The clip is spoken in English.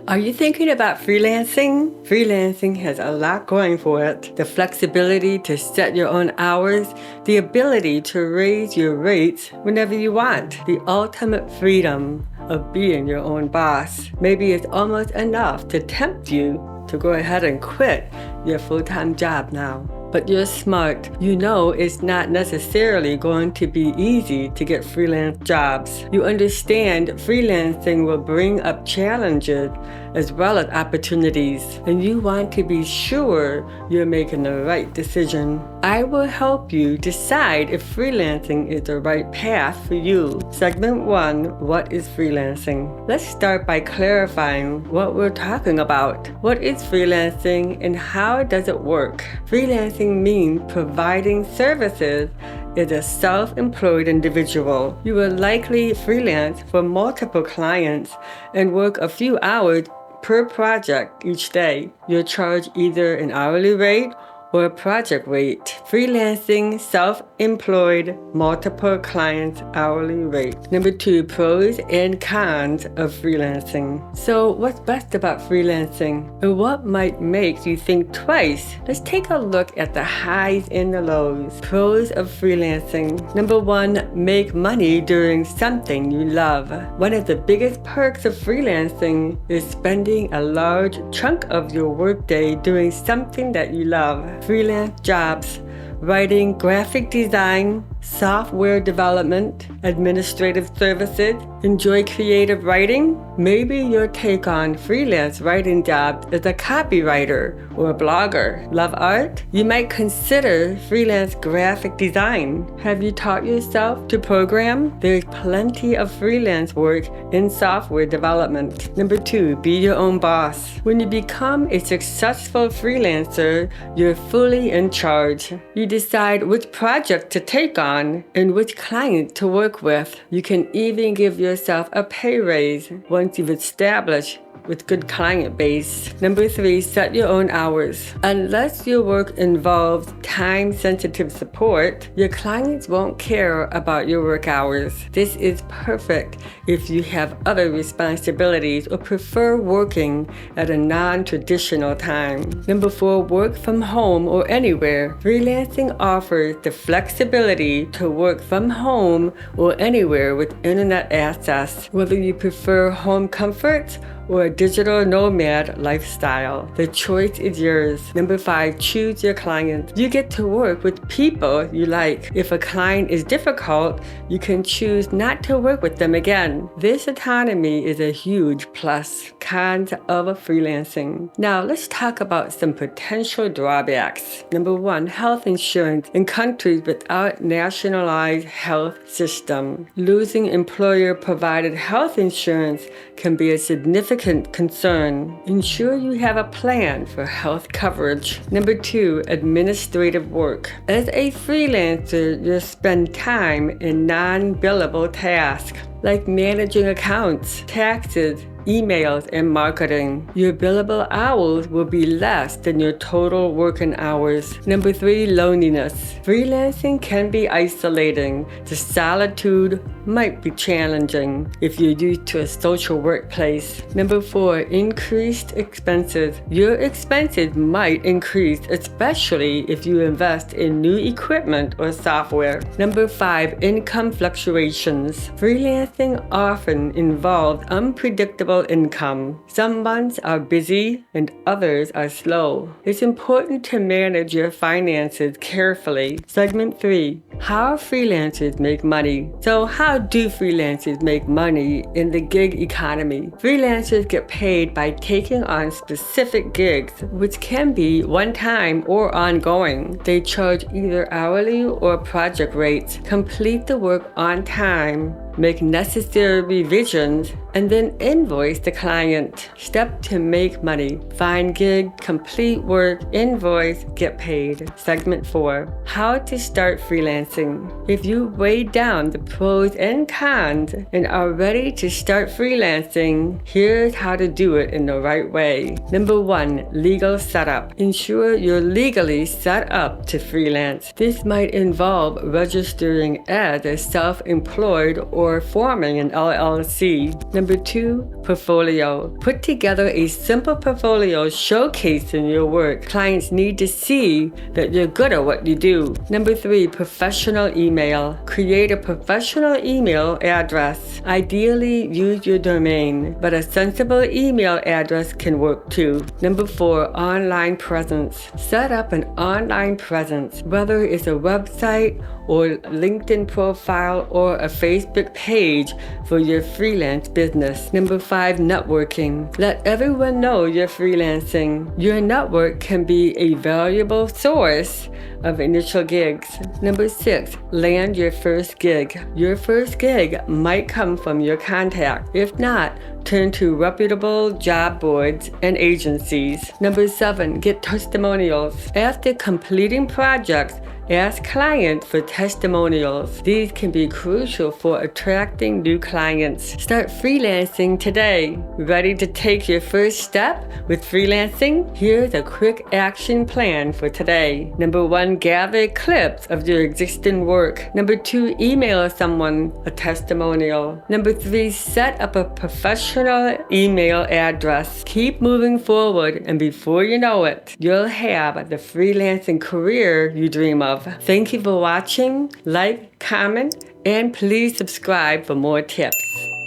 Are you thinking about freelancing? Freelancing has a lot going for it. The flexibility to set your own hours, the ability to raise your rates whenever you want, the ultimate freedom of being your own boss. Maybe it's almost enough to tempt you to go ahead and quit your full-time job now. But you're smart. You know it's not necessarily going to be easy to get freelance jobs. You understand freelancing will bring up challenges as well as opportunities, and you want to be sure you're making the right decision. I will help you decide if freelancing is the right path for you. Segment 1, what is freelancing? Let's start by clarifying what we're talking about. What is freelancing and how does it work? Freelancing means providing services as a self-employed individual. You will likely freelance for multiple clients and work a few hours per project each day. You'll charge either an hourly rate or a project rate. Freelancing, self-employed, multiple clients, hourly rate. Number 2, pros and cons of freelancing. So what's best about freelancing and what might make you think twice? Let's take a look at the highs and the lows. Pros of freelancing. Number 1, make money doing something you love. One of the biggest perks of freelancing is spending a large chunk of your workday doing something that you love. Freelance jobs, writing, graphic design, software development, administrative services. Enjoy creative writing? Maybe your take on freelance writing jobs as a copywriter or a blogger. Love art? You might consider freelance graphic design. Have you taught yourself to program? There's plenty of freelance work in software development. Number 2, be your own boss. When you become a successful freelancer, you're fully in charge. You decide which project to take on and which client to work with. You can even give yourself a pay raise once you've established with good client base. Number 3, set your own hours. Unless your work involves time-sensitive support, your clients won't care about your work hours. This is perfect if you have other responsibilities or prefer working at a non-traditional time. Number 4, work from home or anywhere. Freelancing offers the flexibility to work from home or anywhere with internet access, whether you prefer home comforts or a digital nomad lifestyle. The choice is yours. Number 5, choose your clients. You get to work with people you like. If a client is difficult, you can choose not to work with them again. This autonomy is a huge plus. Cons of freelancing. Now let's talk about some potential drawbacks. Number 1, health insurance in countries without nationalized health system. Losing employer-provided health insurance can be a significant concern. Ensure you have a plan for health coverage. Number 2, administrative work. As a freelancer, you'll spend time in non-billable tasks like managing accounts, taxes, emails, and marketing. Your billable hours will be less than your total working hours. Number 3, loneliness. Freelancing can be isolating. The solitude might be challenging if you're used to a social workplace. Number 4, increased expenses. Your expenses might increase, especially if you invest in new equipment or software. Number 5, income fluctuations. Freelancing often involves unpredictable income. Some months are busy and others are slow. It's important to manage your finances carefully. Segment 3, how freelancers make money. So how do freelancers make money in the gig economy? Freelancers get paid by taking on specific gigs, which can be one-time or ongoing. They charge either hourly or project rates, complete the work on time, make necessary revisions, and then invoice the client. Step to make money. Find gig, complete work, invoice, get paid. Segment 4, how to start freelancing. freelancing. If you weigh down the pros and cons and are ready to start freelancing, here's how to do it in the right way. Number 1, legal setup. Ensure you're legally set up to freelance. This might involve registering as a self-employed or forming an LLC. Number 2, portfolio. Put together a simple portfolio showcasing your work. Clients need to see that you're good at what you do. Number 3, professional email. Create a professional email address. Ideally, use your domain, but a sensible email address can work too. Number 4, online presence. Set up an online presence, whether it's a website or LinkedIn profile or a Facebook page for your freelance business. Number 5, networking. Let everyone know you're freelancing. Your network can be a valuable source of initial gigs. Number 6, land your first gig. Your first gig might come from your contact. If not, turn to reputable job boards and agencies. Number 7, get testimonials. After completing projects, ask clients for testimonials. These can be crucial for attracting new clients. Start freelancing today. Ready to take your first step with freelancing? Here's a quick action plan for today. Number 1, gather clips of your existing work. Number 2, email someone a testimonial. Number 3, set up a professional email address. Keep moving forward, and before you know it, you'll have the freelancing career you dream of. Thank you for watching. Like, comment, and please subscribe for more tips.